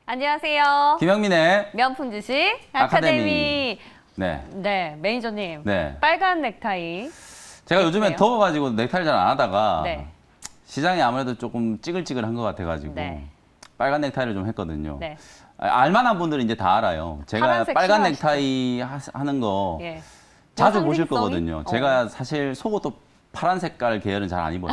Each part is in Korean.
안녕하세요. 김영민의 명품 주식 아카데미. 아카데미. 네. 네, 매니저님. 네. 빨간 넥타이. 제가 요즘에 어때요? 더워가지고 넥타이를 잘 안 하다가 네. 시장이 아무래도 조금 찌글찌글한 것 같아가지고 네. 빨간 넥타이를 좀 했거든요. 네. 알만한 분들은 이제 다 알아요. 제가 파란색 빨간 싫어하시죠? 넥타이 하는 거 예. 자주 뭐 보실 상징성이? 거거든요. 제가 사실 속옷도 파란 색깔 계열은 잘 안 입어요.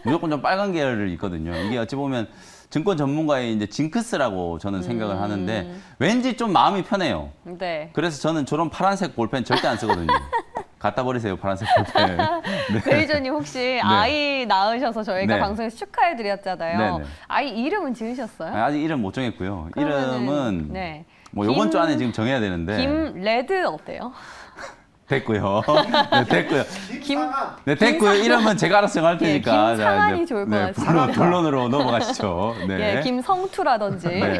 무조건 좀 빨간 계열을 입거든요. 이게 어찌 보면 증권 전문가의 이제 징크스라고 저는 생각을 하는데 왠지 좀 마음이 편해요. 네. 그래서 저는 저런 파란색 볼펜 절대 안 쓰거든요. 갖다 버리세요, 파란색 볼펜. 네. 매니저님 혹시 아이 낳으셔서 저희가 네. 방송에서 축하해드렸잖아요. 네, 네. 아이 이름은 지으셨어요? 아직 이름 못 정했고요. 그러면은, 이름은 네. 뭐 이번 주 안에 지금 정해야 되는데 김레드 어때요? 됐고요. 네, 됐고요. 김 네, 됐고요. 이름은 제가 알아서 정할 예, 테니까. 김상한이 좋을 것 같아요. 본론으로 넘어가시죠. 네. 예, 김성투라든지. 네.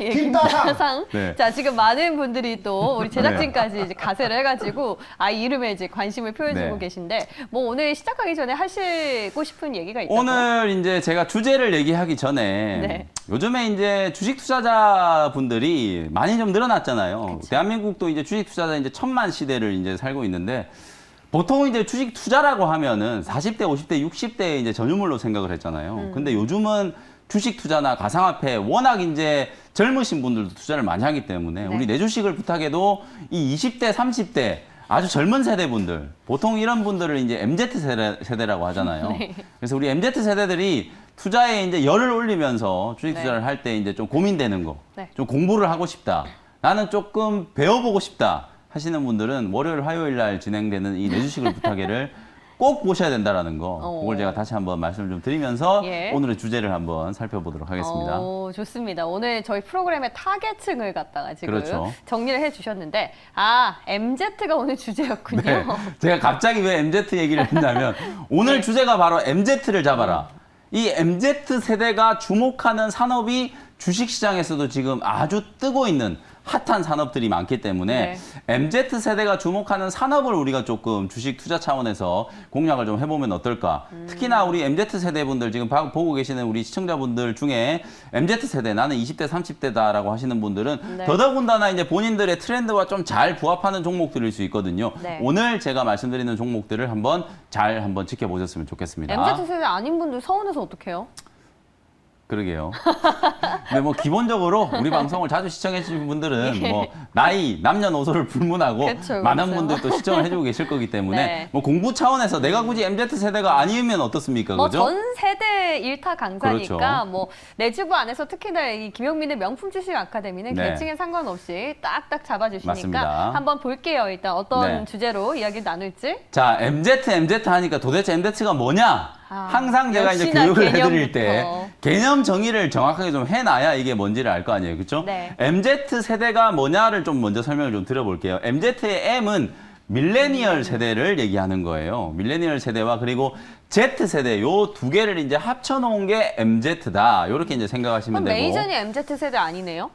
예, 김따상. 김따상. 네. 자, 지금 많은 분들이 또 우리 제작진까지 이제 가세를 해가지고 아이 이름에 이제 관심을 표해주고 네. 계신데 뭐 오늘 시작하기 전에 하시고 싶은 얘기가 있다고? 오늘 이제 제가 주제를 얘기하기 전에 네. 요즘에 이제 주식 투자자분들이 많이 좀 늘어났잖아요. 대한민국도 이제 주식 투자자 이제 1000만 시대를 이제 살고 있는데 보통 이제 주식 투자라고 하면은 40대, 50대, 60대의 이제 전유물로 생각을 했잖아요. 근데 요즘은 주식 투자나 가상화폐 워낙 이제 젊으신 분들도 투자를 많이 하기 때문에 네. 우리 내 주식을 부탁해도 이 20대, 30대 아주 젊은 세대분들 보통 이런 분들을 이제 MZ 세대라고 하잖아요. 네. 그래서 우리 MZ 세대들이 투자에 이제 열을 올리면서 주식 네. 투자를 할 때 이제 좀 고민되는 거, 네. 좀 공부를 하고 싶다. 나는 조금 배워보고 싶다 하시는 분들은 월요일, 화요일 날 진행되는 이 내 주식을 부탁해를 꼭 보셔야 된다라는 거. 그걸 제가 다시 한번 말씀을 좀 드리면서 예. 오늘의 주제를 한번 살펴보도록 하겠습니다. 좋습니다. 오늘 저희 프로그램의 타겟층을 갖다가 지금 그렇죠. 정리를 해주셨는데 MZ가 오늘 주제였군요. 네. 제가 갑자기 왜 MZ 얘기를 했냐면 오늘 네. 주제가 바로 MZ를 잡아라. 이 MZ 세대가 주목하는 산업이 주식시장에서도 지금 아주 뜨고 있는 핫한 산업들이 많기 때문에 MZ 세대가 주목하는 산업을 우리가 조금 주식 투자 차원에서 공략을 좀 해보면 어떨까. 특히나 우리 MZ 세대분들 지금 보고 계시는 우리 시청자분들 중에 MZ 세대 나는 20대 30대다라고 하시는 분들은 네. 더더군다나 이제 본인들의 트렌드와 좀 잘 부합하는 종목들일 수 있거든요. 네. 오늘 제가 말씀드리는 종목들을 한번 좋겠습니다. MZ 세대 아닌 분들 서운해서 어떡해요? 그러게요. 근데 뭐 기본적으로 우리 방송을 자주 시청해 주신 분들은 예. 뭐 나이, 남녀노소를 불문하고 그쵸, 많은 그쵸. 분들 또 시청을 해주고 계실 거기 때문에 네. 뭐 공부 차원에서 내가 굳이 MZ 세대가 아니면 어떻습니까, 뭐 그죠? 전 세대 일타 강사니까 그렇죠. 뭐 내주부 안에서 특히나 이 김영민의 명품 주식 아카데미는 네. 계층에 상관없이 딱딱 잡아주시니까 맞습니다. 한번 볼게요. 일단 어떤 네. 주제로 이야기를 나눌지. 자, MZ 하니까 도대체 MZ가 뭐냐? 항상 제가 이제 역시나 교육을 해드릴 때 개념부터. 개념 정의를 정확하게 좀 해놔야 이게 뭔지를 알 거 아니에요, 그렇죠? 네. MZ 세대가 뭐냐를 좀 먼저 설명을 좀 드려볼게요. MZ의 M은 밀레니얼 세대를 얘기하는 거예요. 밀레니얼 세대와 그리고 Z 세대 요 두 개를 이제 합쳐놓은 게 MZ다. 이렇게 이제 생각하시면 그럼 되고. 메이전이 MZ 세대 아니네요?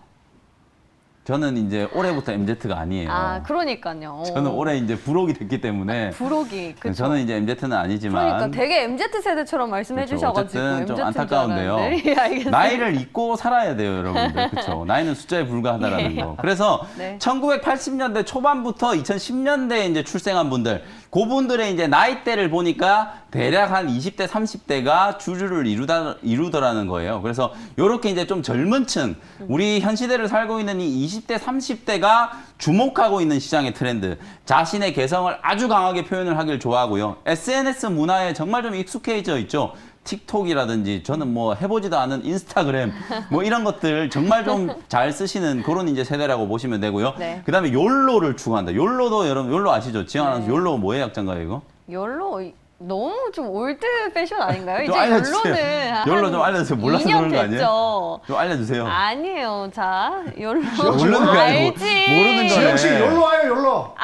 저는 이제 올해부터 MZ가 아니에요. 그러니까요. 저는 올해 이제 불혹이 됐기 때문에. 부록이 그쵸? 저는 이제 MZ는 아니지만. 그러니까 되게 MZ 세대처럼 말씀해 그렇죠. 주셔가지고 어쨌든 좀 MZ 인 줄 안타까운데요. 알았는데. 예, 알겠습니다. 나이를 잊고 살아야 돼요, 여러분들. 그렇죠. 나이는 숫자에 불과하다라는 예. 거. 그래서 네. 1980년대 초반부터 2010년대에 이제 출생한 분들, 그분들의 이제 나이대를 보니까 대략 한 20대, 30대가 주류를 이루더라는 거예요. 그래서 이렇게 이제 좀 젊은 층, 우리 현 시대를 살고 있는 이 20대, 30대가 주목하고 있는 시장의 트렌드, 자신의 개성을 아주 강하게 표현을 하길 좋아하고요. SNS 문화에 정말 좀 익숙해져 있죠. 틱톡이라든지 저는 뭐 해보지도 않은 인스타그램 뭐 이런 것들 정말 좀 잘 쓰시는 그런 이제 세대라고 보시면 되고요. 네. 그다음에 욜로를 추구한다. 욜로도 여러분 욜로 아시죠? 지영 아나운서 네. 욜로 뭐의 약자인가요, 이거? 열로 너무 좀 올드 패션 아닌가요? 좀 이제 알려주세요. 열로는 열로 좀 알려주세요. 몰라서 2년 그러는 거 아니에요? 됐죠. 좀 알려주세요. 아니에요. 자, 열로 모르는 거 아니고 알지. 모르는 거네. 지영 씨, 열로 와요, 열로.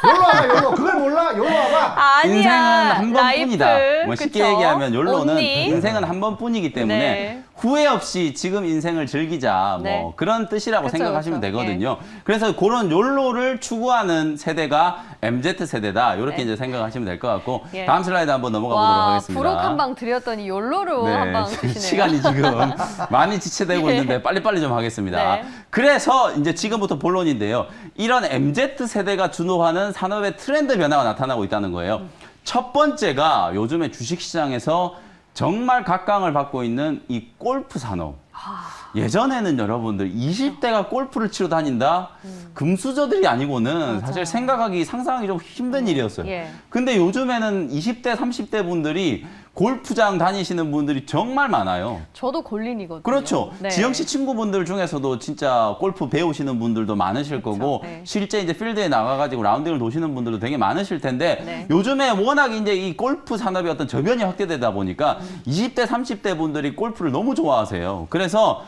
열로 와봐, 열로. 그걸 몰라? 열로 와봐. 아니야. 인생은 한 라이프. 번뿐이다. 뭐 쉽게 그쵸? 얘기하면 욜로는 언니. 인생은 한 번뿐이기 때문에 네. 후회 없이 지금 인생을 즐기자 뭐 네. 그런 뜻이라고 그쵸, 생각하시면 그쵸. 되거든요. 그래서 그런 욜로를 추구하는 세대가 MZ 세대다 이렇게 네. 이제 생각하시면 될 것 같고 예. 다음 슬라이드 한번 넘어가 보도록 와, 하겠습니다. 부록 한 방 드렸더니 욜로로 한 방 주시네요. 시간이 지금 많이 지체되고 예. 있는데 빨리빨리 좀 하겠습니다. 네. 그래서 이제 지금부터 본론인데요. 이런 MZ 세대가 주도하는 산업의 트렌드 변화가 나타나고 있다는 거예요. 첫 번째가 요즘에 주식시장에서 정말 각광을 받고 있는 이 골프 산업. 예전에는 여러분들 20대가 골프를 치러 다닌다? 금수저들이 아니고는 사실 생각하기, 상상하기 좀 힘든 일이었어요. 예. 근데 요즘에는 20대, 30대 분들이 골프장 다니시는 분들이 정말 많아요. 저도 골린이거든요. 그렇죠. 네. 지영 씨 친구분들 중에서도 진짜 골프 배우시는 분들도 많으실 거고 네. 실제 이제 필드에 나가가지고 라운딩을 도시는 분들도 되게 많으실 텐데 네. 요즘에 워낙 이제 이 골프 산업의 어떤 저변이 확대되다 보니까 20대, 30대 분들이 골프를 너무 좋아하세요. 그래서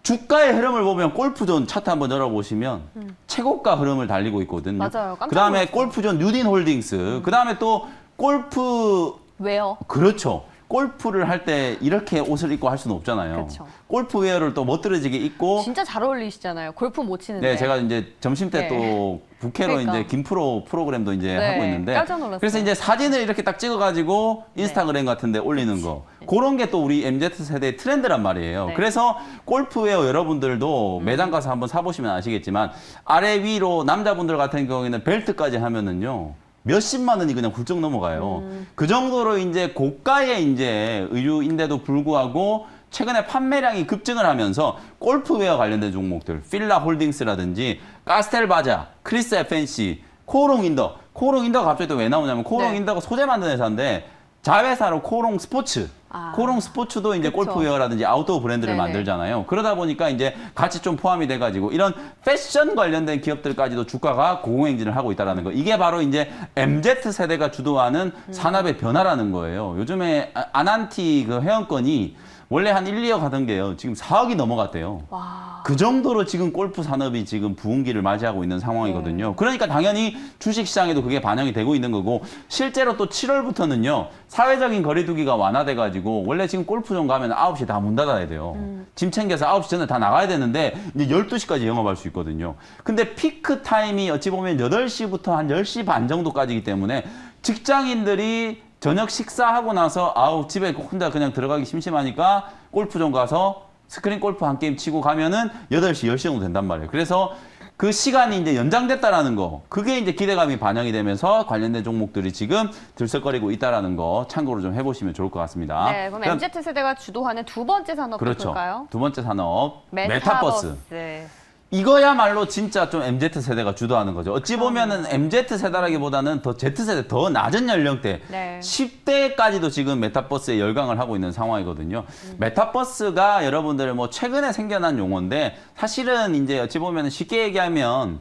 주가의 흐름을 보면 골프존 차트 한번 열어보시면 최고가 흐름을 달리고 있거든요. 맞아요. 깜짝 그다음에 놀랐어요. 골프존 뉴딘 홀딩스, 그다음에 또 골프 왜요? 그렇죠. 골프를 할 때 이렇게 옷을 입고 할 수는 없잖아요. 그쵸. 골프웨어를 또 멋들어지게 입고 진짜 잘 어울리시잖아요. 골프 못 치는데. 네, 제가 이제 점심 때 네. 또 부캐로 그러니까. 이제 김프로 프로그램도 이제 네, 하고 있는데 깜짝 놀랐어요. 그래서 이제 사진을 이렇게 딱 찍어가지고 인스타그램 같은 데 올리는 거 그런 게 또 우리 MZ 세대의 트렌드란 말이에요. 네. 그래서 골프웨어 여러분들도 매장 가서 한번 사보시면 아시겠지만 아래 위로 남자분들 같은 경우에는 벨트까지 하면은요. 몇십만 원이 그냥 훌쩍 넘어가요. 그 정도로 이제 고가의 이제 의류인데도 불구하고 최근에 판매량이 급증을 하면서 골프웨어 관련된 종목들, 필라 홀딩스라든지 카스텔바자, 크리스 FNC, 코오롱인더. 코오롱인더가 갑자기 또 왜 나오냐면 코오롱인더가 소재 만드는 회사인데 자회사로 코오롱 스포츠. 아. 코오롱 스포츠도 이제 그쵸. 골프웨어라든지 아웃도어 브랜드를 네네. 만들잖아요. 그러다 보니까 이제 같이 좀 포함이 돼가지고 이런 패션 관련된 기업들까지도 주가가 고공행진을 하고 있다는 거. 이게 바로 이제 MZ 세대가 주도하는 산업의 변화라는 거예요. 요즘에 아난티 그 회원권이 원래 한 1, 2억 하던 게요. 지금 4억이 넘어갔대요. 와. 그 정도로 지금 골프 산업이 지금 부흥기를 맞이하고 있는 상황이거든요. 그러니까 당연히 주식시장에도 그게 반영이 되고 있는 거고 실제로 또 7월부터는요. 사회적인 거리두기가 완화돼가지고 원래 지금 골프장 가면 9시 다 문 닫아야 돼요. 짐 챙겨서 9시 전에 다 나가야 되는데 이제 12시까지 영업할 수 있거든요. 근데 피크 타임이 어찌 보면 8시부터 한 10시 반 정도까지이기 때문에 직장인들이 저녁 식사하고 나서 아우 집에 혼자 그냥 들어가기 심심하니까 골프장 가서 스크린 골프 한 게임 치고 가면은 8시, 10시 정도 된단 말이에요. 그래서 그 시간이 이제 연장됐다라는 거. 그게 이제 기대감이 반영이 되면서 관련된 종목들이 지금 들썩거리고 있다라는 거 참고로 좀 해보시면 좋을 것 같습니다. 네, 그럼 MZ 세대가 주도하는 두 번째 산업 그렇죠. 볼까요? 두 번째 산업 메타버스. 이거야말로 진짜 좀 MZ 세대가 주도하는 거죠. 어찌 보면은 MZ 세대라기보다는 더 Z 세대 더 낮은 연령대 네. 10대까지도 지금 메타버스에 열광을 하고 있는 상황이거든요. 메타버스가 여러분들 뭐 최근에 생겨난 용어인데 사실은 이제 어찌 보면은 쉽게 얘기하면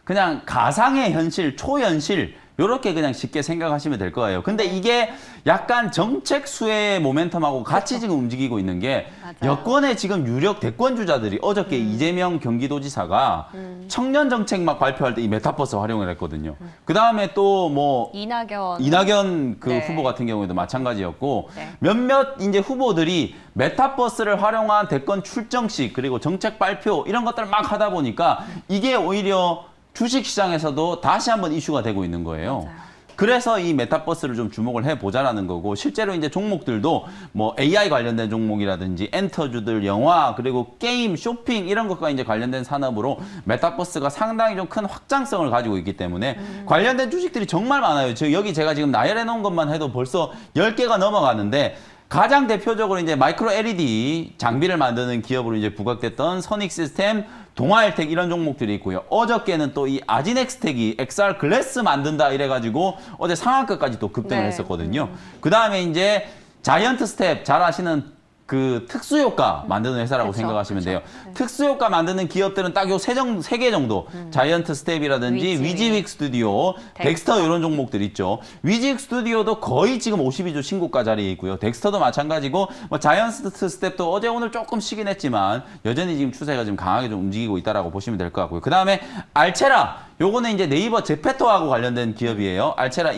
그냥 가상의 현실, 초현실 요렇게 그냥 쉽게 생각하시면 될 거예요. 근데 이게 약간 정책 수혜의 모멘텀하고 같이 지금 움직이고 있는 게 맞아요. 여권의 지금 유력 대권 주자들이 어저께 이재명 경기도지사가 청년 정책 막 발표할 때 이 메타버스 활용을 했거든요. 그 다음에 또 뭐 이낙연 그 네. 후보 같은 경우에도 마찬가지였고 네. 몇몇 이제 후보들이 메타버스를 활용한 대권 출정식 그리고 정책 발표 이런 것들을 막 하다 보니까 이게 오히려 주식시장에서도 다시 한번 이슈가 되고 있는 거예요. 맞아요. 그래서 이 메타버스를 좀 주목을 해보자라는 거고 실제로 이제 종목들도 뭐 AI 관련된 종목이라든지 엔터주들, 영화 그리고 게임, 쇼핑 이런 것과 이제 관련된 산업으로 메타버스가 상당히 좀 큰 확장성을 가지고 있기 때문에 관련된 주식들이 정말 많아요. 여기 제가 지금 나열해 놓은 것만 해도 벌써 10개가 넘어가는데 가장 대표적으로 이제 마이크로 LED 장비를 만드는 기업으로 이제 부각됐던 선익 시스템, 동아일텍 이런 종목들이 있고요. 어저께는 또 이 아진엑스텍이 XR 글래스 만든다 이래가지고 어제 상한가까지 또 급등을 네. 했었거든요. 그 다음에 이제 자이언트 스텝 잘 아시는 그 특수효과 만드는 회사라고 그쵸, 생각하시면 그쵸. 돼요. 특수효과 만드는 기업들은 딱 요 세 개 정도. 자이언트 스텝이라든지 위지윅 스튜디오, 덱스터 이런 종목들 있죠. 위지윅 스튜디오도 거의 지금 52주 신고가 자리에 있고요. 덱스터도 마찬가지고 뭐 자이언트 스텝도 어제 오늘 조금 쉬긴 했지만 여전히 지금 추세가 지금 강하게 좀 움직이고 있다라고 보시면 될 것 같고요. 그 다음에 알체라. 요거는 이제 네이버 제페토하고 관련된 기업이에요. 알체라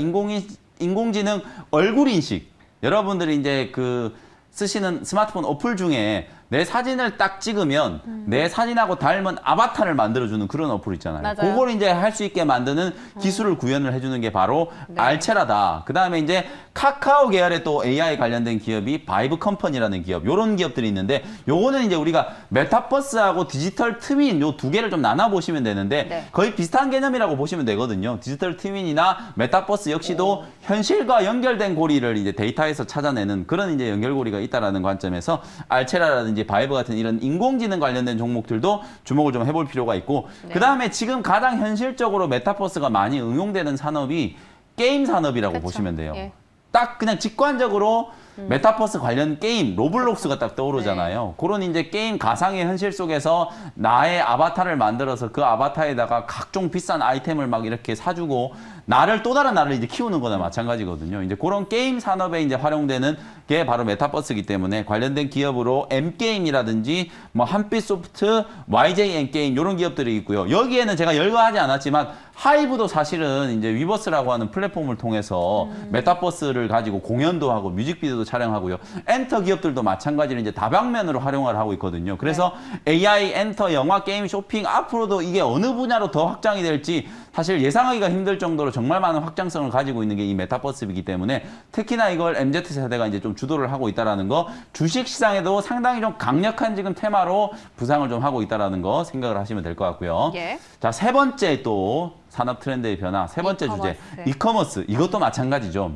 인공지능 얼굴 인식. 여러분들이 이제 그 쓰시는 스마트폰 어플 중에 내 사진을 딱 찍으면 내 사진하고 닮은 아바타를 만들어주는 그런 어플 있잖아요. 맞아요. 그걸 이제 할 수 있게 만드는 기술을 구현을 해주는 게 바로 네. 알체라다. 그 다음에 이제 카카오 계열의 또 AI 관련된 기업이 바이브 컴퍼니라는 기업, 요런 기업들이 있는데 요거는 이제 우리가 메타버스하고 디지털 트윈 요 두 개를 좀 나눠 보시면 되는데 네. 거의 비슷한 개념이라고 보시면 되거든요. 디지털 트윈이나 메타버스 역시도 현실과 연결된 고리를 이제 데이터에서 찾아내는 그런 이제 연결고리가 있다라는 관점에서 알체라라든지 바이브 같은 이런 인공지능 관련된 종목들도 주목을 좀 해볼 필요가 있고 네. 그 다음에 지금 가장 현실적으로 메타버스가 많이 응용되는 산업이 게임 산업이라고 그쵸. 보시면 돼요. 예. 딱 그냥 직관적으로 메타버스 관련 게임, 로블록스가 딱 떠오르잖아요. 그런 이제 게임 가상의 현실 속에서 나의 아바타를 만들어서 그 아바타에다가 각종 비싼 아이템을 막 이렇게 사주고 나를 또 다른 나를 이제 키우는 거나 마찬가지거든요. 이제 그런 게임 산업에 이제 활용되는 게 바로 메타버스이기 때문에 관련된 기업으로 M게임이라든지 뭐 한빛소프트, YJN게임 이런 기업들이 있고요. 여기에는 제가 열거하지 않았지만 하이브도 사실은 이제 위버스라고 하는 플랫폼을 통해서 메타버스를 가지고 공연도 하고 뮤직비디오도 촬영하고요. 엔터 기업들도 마찬가지로 이제 다방면으로 활용을 하고 있거든요. 그래서 AI, 엔터, 영화, 게임, 쇼핑 앞으로도 이게 어느 분야로 더 확장이 될지 사실 예상하기가 힘들 정도로 정말 많은 확장성을 가지고 있는 게 이 메타버스이기 때문에 특히나 이걸 MZ세대가 이제 좀 주도를 하고 있다라는 거, 주식 시장에도 상당히 좀 강력한 지금 테마로 부상을 좀 하고 있다라는 거 생각을 하시면 될 것 같고요. 예. 자, 세 번째 또 산업 트렌드의 변화, 세 번째 주제, 이커머스. 이것도 마찬가지죠.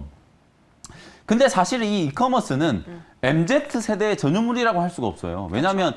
근데 사실 이 이커머스는 MZ세대의 전유물이라고 할 수가 없어요. 왜냐하면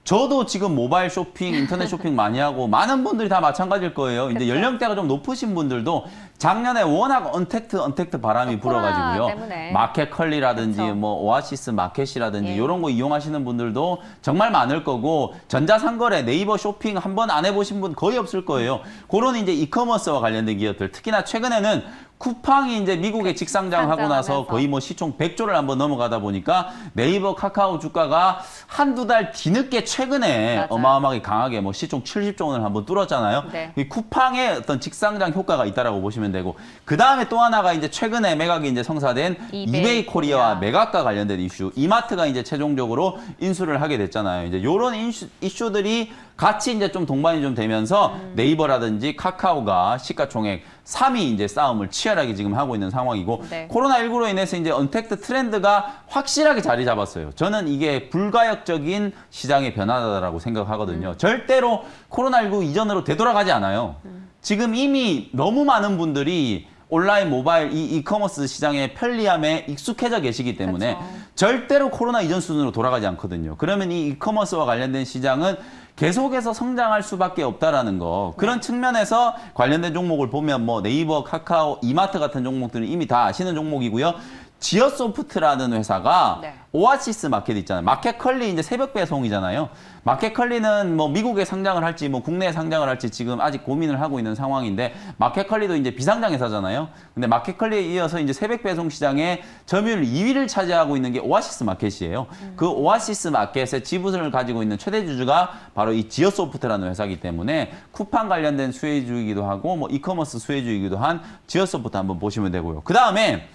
저도 지금 모바일 쇼핑, 인터넷 쇼핑 많이 하고 많은 분들이 다 마찬가지일 거예요. 이제 그쵸. 연령대가 좀 높으신 분들도 작년에 워낙 언택트 바람이 코로나 불어가지고요. 때문에. 마켓컬리라든지 그쵸. 뭐 오아시스 마켓이라든지 예. 이런 거 이용하시는 분들도 정말 많을 거고 전자상거래, 네이버 쇼핑 한 번 안 해보신 분 거의 없을 거예요. 그런 이제 이커머스와 관련된 기업들, 특히나 최근에는 쿠팡이 이제 미국에 직상장하고 나서 상장하면서. 거의 뭐 시총 100조를 한번 넘어가다 보니까 네이버, 카카오 주가가 한두 달 뒤늦게 최근에 맞아요. 어마어마하게 강하게 뭐 시총 70조 원을 한번 뚫었잖아요. 네. 이 쿠팡의 어떤 직상장 효과가 있다라고 보시면 되고, 그 다음에 또 하나가 이제 최근에 매각이 이제 성사된 이베이 코리아와 매각과 관련된 이슈, 이마트가 이제 최종적으로 인수를 하게 됐잖아요. 이제 요런 이슈들이 같이 이제 좀 동반이 좀 되면서 네이버라든지 카카오가 시가총액 3위 이제 싸움을 치열하게 지금 하고 있는 상황이고, 네. 코로나19로 인해서 이제 언택트 트렌드가 확실하게 자리 잡았어요. 저는 이게 불가역적인 시장의 변화다라고 생각하거든요. 절대로 코로나19 이전으로 되돌아가지 않아요. 지금 이미 너무 많은 분들이 온라인 모바일 이 이커머스 시장의 편리함에 익숙해져 계시기 때문에 그쵸. 절대로 코로나 이전 수준으로 돌아가지 않거든요. 그러면 이 이커머스와 관련된 시장은 계속해서 성장할 수밖에 없다라는 거. 그런 측면에서 관련된 종목을 보면 뭐 네이버, 카카오, 이마트 같은 종목들은 이미 다 아시는 종목이고요. 지어소프트라는 회사가 네. 오아시스 마켓 있잖아요. 마켓컬리 이제 새벽 배송이잖아요. 마켓컬리는 뭐 미국에 상장을 할지 뭐 국내에 상장을 할지 지금 아직 고민을 하고 있는 상황인데, 마켓컬리도 이제 비상장 회사잖아요. 근데 마켓컬리에 이어서 이제 새벽 배송 시장에 점유율 2위를 차지하고 있는 게 오아시스 마켓이에요. 그 오아시스 마켓의 지분을 가지고 있는 최대 주주가 바로 이 지어소프트라는 회사이기 때문에 쿠팡 관련된 수혜주이기도 하고 뭐 이커머스 수혜주이기도 한 지어소프트 한번 보시면 되고요. 그 다음에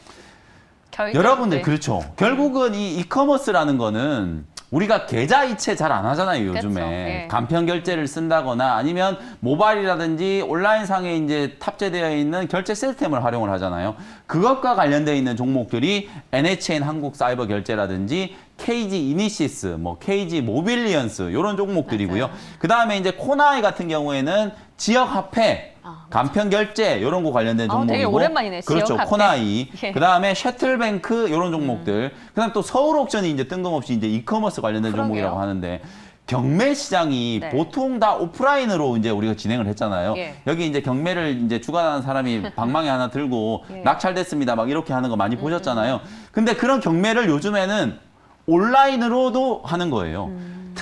여러분들, 그렇죠. 결국은 이 이커머스라는 거는 우리가 계좌 이체 잘 안 하잖아요, 요즘에. 그쵸, 예. 간편 결제를 쓴다거나 아니면 모바일이라든지 온라인상에 이제 탑재되어 있는 결제 시스템을 활용을 하잖아요. 그것과 관련되어 있는 종목들이 NHN 한국 사이버 결제라든지 KG 이니시스, 뭐 KG 모빌리언스 이런 종목들이고요. 그 다음에 이제 코나이 같은 경우에는 지역 화폐, 간편 결제 이런 거 관련된 종목이고, 되게 오랜만이네, 그렇죠. 지역 화폐. 코나이. 예. 그다음에 셔틀뱅크 이런 종목들. 그다음 또 서울옥션이 이제 뜬금없이 이제 이커머스 관련된 그러게요. 종목이라고 하는데, 경매 시장이 네. 보통 다 오프라인으로 이제 우리가 진행을 했잖아요. 예. 여기 이제 경매를 이제 주관하는 사람이 방망이 하나 들고 예. 낙찰됐습니다 막 이렇게 하는 거 많이 보셨잖아요. 근데 그런 경매를 요즘에는 온라인으로도 하는 거예요.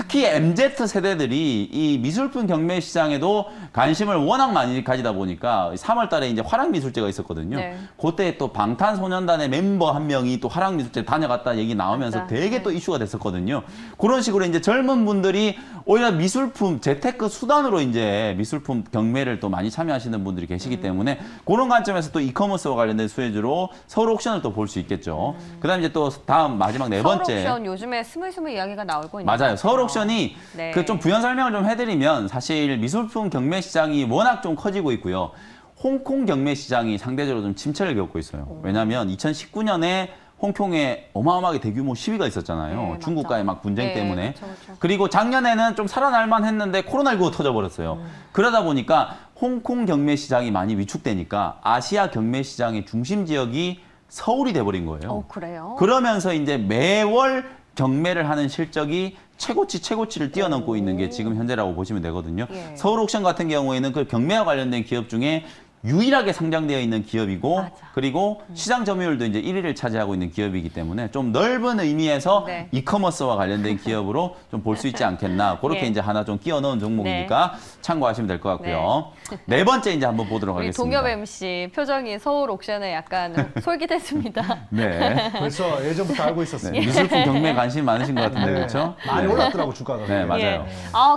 특히 MZ 세대들이 이 미술품 경매 시장에도 관심을 워낙 많이 가지다 보니까 3월 달에 이제 화랑미술제가 있었거든요. 네. 그때 또 방탄소년단의 멤버 한 명이 또 화랑미술제 다녀갔다 얘기 나오면서 맞아. 되게 네. 또 이슈가 됐었거든요. 그런 식으로 이제 젊은 분들이 오히려 미술품 재테크 수단으로 이제 미술품 경매를 또 많이 참여하시는 분들이 계시기 때문에 그런 관점에서 또 이커머스와 관련된 수혜주로 서울 옥션을 또 볼 수 있겠죠. 그다음 이제 또 다음 마지막 네 서울 번째. 옥션 요즘에 스물스물 이야기가 나오고 있는 맞아요. 것 서울 같아요. 옥션이 네. 그 좀 부연 설명을 좀 해드리면 사실 미술품 경매 시장이 워낙 좀 커지고 있고요. 홍콩 경매 시장이 상대적으로 좀 침체를 겪고 있어요. 왜냐하면 2019년에 홍콩에 어마어마하게 대규모 시위가 있었잖아요. 네, 중국과의 막 분쟁 네, 때문에. 그쵸, 그쵸. 그리고 작년에는 좀 살아날만 했는데 코로나19가 터져버렸어요. 그러다 보니까 홍콩 경매 시장이 많이 위축되니까 아시아 경매 시장의 중심 지역이 서울이 돼버린 거예요. 그래요? 그러면서 이제 매월 경매를 하는 실적이 최고치를 뛰어넘고 있는 게 지금 현재라고 보시면 되거든요. 예. 서울 옥션 같은 경우에는 그 경매와 관련된 기업 중에 유일하게 상장되어 있는 기업이고 맞아. 그리고 시장 점유율도 이제 1위를 차지하고 있는 기업이기 때문에 좀 넓은 의미에서 네. 이커머스와 관련된 기업으로 좀 볼 수 있지 않겠나. 그렇게 예. 이제 하나 좀 끼워 넣은 종목이니까 참고하시면 될 것 같고요. 네 번째 이제 한번 보도록 우리 하겠습니다. 동엽 MC 표정이 서울 옥션에 약간 솔깃했습니다. 네. 벌써 예전부터 알고 있었어요. 네. 미술품 경매에 관심 많으신 것 같은데 네. 그렇죠? 많이 네. 올랐더라고 주가가. 네, 맞아요. 예.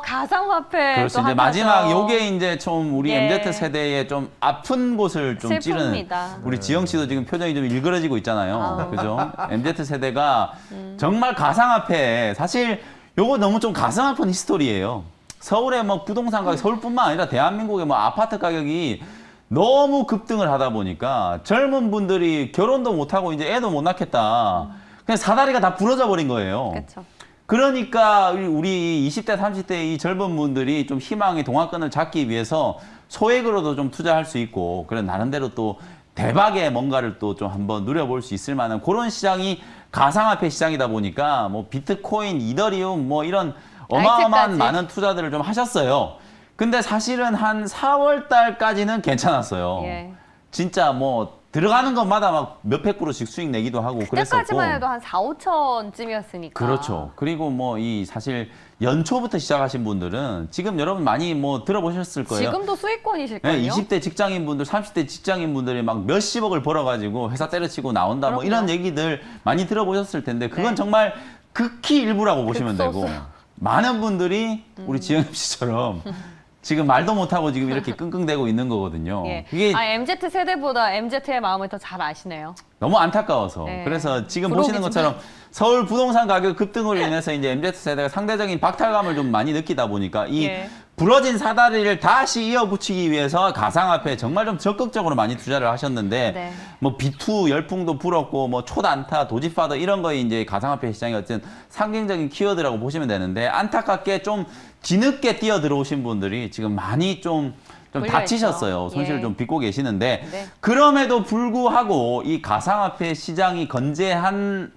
가상화폐 그렇죠. 또 이제 핫하죠. 마지막 요게 이제 좀 우리 예. MZ 세대의 좀 아픈 곳을 좀 찌르는 슬픕니다. 우리 지영 씨도 지금 표정이 좀 일그러지고 있잖아요. 아. 그죠? MZ 세대가 정말 가상화폐 사실 요거 너무 좀 가슴 아픈 히스토리예요. 서울의 뭐 부동산 가격 서울뿐만 아니라 대한민국의 뭐 아파트 가격이 너무 급등을 하다 보니까 젊은 분들이 결혼도 못 하고 이제 애도 못 낳겠다. 그냥 사다리가 다 부러져 버린 거예요. 그렇죠. 그러니까 우리 20대, 30대 이 젊은 분들이 좀 희망의 동화끈을 잡기 위해서 소액으로도 좀 투자할 수 있고 그런 나름대로 또 대박의 뭔가를 또 좀 한번 누려볼 수 있을 만한 그런 시장이 가상화폐 시장이다 보니까 뭐 비트코인, 이더리움 뭐 이런 어마어마한 라이트까지. 많은 투자들을 좀 하셨어요. 근데 사실은 한 4월 달까지는 괜찮았어요. 예. 진짜 뭐 들어가는 것마다 막 몇백 프로씩 수익 내기도 하고 그랬었고. 그때까지만 해도 한 4, 5천쯤이었으니까. 그렇죠. 그리고 뭐 이 사실 연초부터 시작하신 분들은 지금 여러분 많이 뭐 들어보셨을 거예요. 지금도 수익권이실걸요? 네, 20대 직장인분들, 30대 직장인분들이 막 몇십억을 벌어가지고 회사 때려치고 나온다 뭐 이런 그럼요. 얘기들 많이 들어보셨을 텐데 그건 네. 정말 극히 일부라고 보시면 극소수. 되고 많은 분들이 우리 지영 씨처럼 지금 말도 못하고 지금 이렇게 끙끙대고 있는 거거든요. 예. 이게 MZ 세대보다 MZ의 마음을 더 잘 아시네요. 너무 안타까워서 네. 그래서 지금 부러우기지만. 보시는 것처럼 서울 부동산 가격 급등으로 인해서 이제 MZ 세대가 상대적인 박탈감을 좀 많이 느끼다 보니까 이 예. 부러진 사다리를 다시 이어붙이기 위해서 가상화폐에 정말 좀 적극적으로 많이 투자를 하셨는데 네. 뭐 B2 열풍도 불었고 뭐 초단타, 도지파더 이런 거에 이제 가상화폐 시장이 어쨌든 상징적인 키워드라고 보시면 되는데 안타깝게 좀 뒤늦게 뛰어 들어오신 분들이 지금 많이 좀 걸려있죠. 다치셨어요. 손실을 예. 좀 빚고 계시는데 네. 그럼에도 불구하고 이 가상화폐 시장이 건재한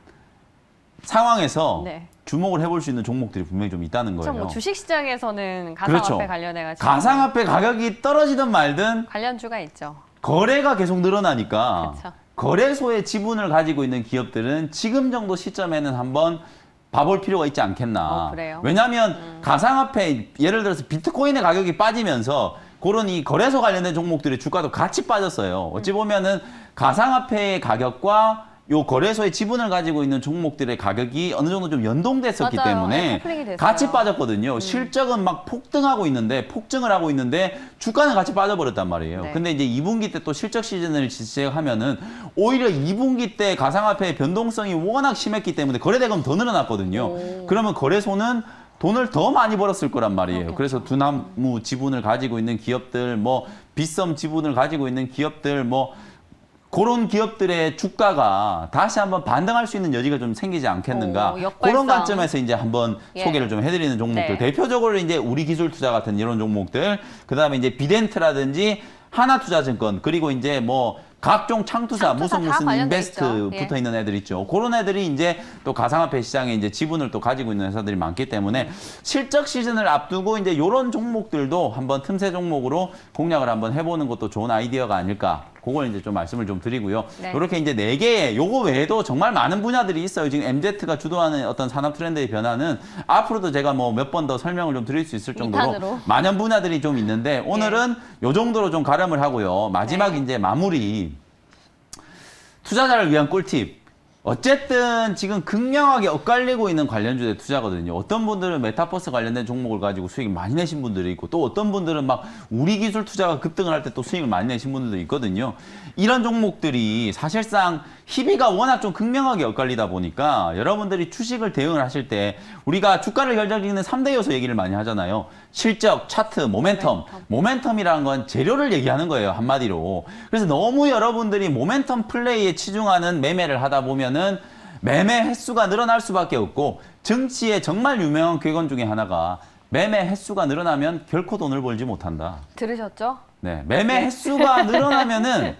상황에서 네. 주목을 해볼 수 있는 종목들이 분명히 좀 있다는 그렇죠. 거예요. 뭐 주식시장에서는 가상화폐 그렇죠. 관련해가지고 가상화폐 가격이 떨어지든 말든 관련주가 있죠. 거래가 계속 늘어나니까 그쵸. 거래소의 지분을 가지고 있는 기업들은 지금 정도 시점에는 한번 봐볼 필요가 있지 않겠나. 그래요? 왜냐하면 가상화폐 예를 들어서 비트코인의 가격이 빠지면서 그런 이 거래소 관련된 종목들의 주가도 같이 빠졌어요. 어찌 보면은 가상화폐의 가격과 요 거래소의 지분을 가지고 있는 종목들의 가격이 어느 정도 좀 연동됐었기 맞아요. 때문에 네, 커플링이 됐어요. 같이 빠졌거든요. 실적은 막 폭등을 하고 있는데 주가는 같이 빠져버렸단 말이에요. 네. 근데 이제 2분기 때 또 실적 시즌을 시작하면은 오히려 2분기 때 가상화폐의 변동성이 워낙 심했기 때문에 거래대금 더 늘어났거든요. 오. 그러면 거래소는 돈을 더 많이 벌었을 거란 말이에요. 그렇겠죠. 그래서 두나무 지분을 가지고 있는 기업들, 뭐 빗썸 지분을 가지고 있는 기업들, 뭐 그런 기업들의 주가가 다시 한번 반등할 수 있는 여지가 좀 생기지 않겠는가. 오, 역발상. 그런 관점에서 이제 한번 예. 소개를 좀 해드리는 종목들. 네. 대표적으로 이제 우리기술투자 같은 이런 종목들, 그 다음에 이제 비덴트라든지 하나투자증권, 그리고 이제 뭐 각종 창투사, 창투사 무슨 다 관련돼 인베스트 있죠. 예. 붙어 있는 애들 있죠. 그런 애들이 이제 또 가상화폐 시장에 이제 지분을 또 가지고 있는 회사들이 많기 때문에 실적 시즌을 앞두고 이제 이런 종목들도 한번 틈새 종목으로 공략을 한번 해보는 것도 좋은 아이디어가 아닐까 그걸 이제 좀 말씀을 좀 드리고요. 네. 이렇게 이제 4개의 요거 외에도 정말 많은 분야들이 있어요. 지금 MZ가 주도하는 어떤 산업 트렌드의 변화는 앞으로도 제가 뭐 몇 번 더 설명을 좀 드릴 수 있을 정도로 2탄으로. 많은 분야들이 좀 있는데 오늘은 요 정도로 좀 가름을 하고요. 마지막 네. 이제 마무리. 투자자를 위한 꿀팁. 어쨌든 지금 극명하게 엇갈리고 있는 관련주의 투자거든요. 어떤 분들은 메타버스 관련된 종목을 가지고 수익을 많이 내신 분들이 있고 또 어떤 분들은 막 우리 기술 투자가 급등을 할 때 또 수익을 많이 내신 분들도 있거든요. 이런 종목들이 사실상 희비가 워낙 좀 극명하게 엇갈리다 보니까 여러분들이 주식을 대응을 하실 때 우리가 주가를 결정짓는 3대 요소 얘기를 많이 하잖아요. 실적, 차트, 모멘텀. 모멘텀이라는 건 재료를 얘기하는 거예요. 한마디로. 그래서 너무 여러분들이 모멘텀 플레이에 치중하는 매매를 하다 보면은 매매 횟수가 늘어날 수밖에 없고 정치에 정말 유명한 궤건 중에 하나가 매매 횟수가 늘어나면 결코 돈을 벌지 못한다. 들으셨죠? 네, 매매 횟수가 늘어나면은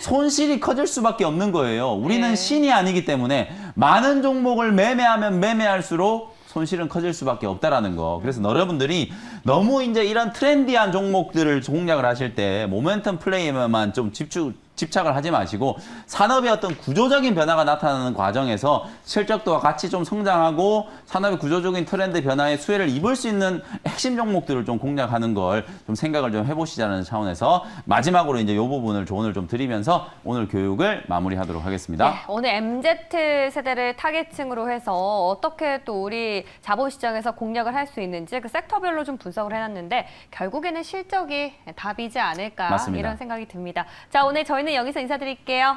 손실이 커질 수밖에 없는 거예요. 우리는 네. 신이 아니기 때문에 많은 종목을 매매하면 매매할수록 손실은 커질 수밖에 없다라는 거. 그래서 여러분들이 너무 이제 이런 트렌디한 종목들을 공략을 하실 때 모멘텀 플레이에만 좀 집착을 하지 마시고 산업의 어떤 구조적인 변화가 나타나는 과정에서 실적도와 같이 좀 성장하고 산업의 구조적인 트렌드 변화에 수혜를 입을 수 있는 핵심 종목들을 좀 공략하는 걸 좀 생각을 좀 해보시자는 차원에서 마지막으로 이제 이 부분을 조언을 좀 드리면서 오늘 교육을 마무리하도록 하겠습니다. 네, 오늘 MZ 세대를 타겟층으로 해서 어떻게 또 우리 자본시장에서 공략을 할 수 있는지 그 섹터별로 좀 분석을 해놨는데 결국에는 실적이 답이지 않을까 맞습니다. 이런 생각이 듭니다. 자, 오늘 저희는 여기서 인사드릴게요.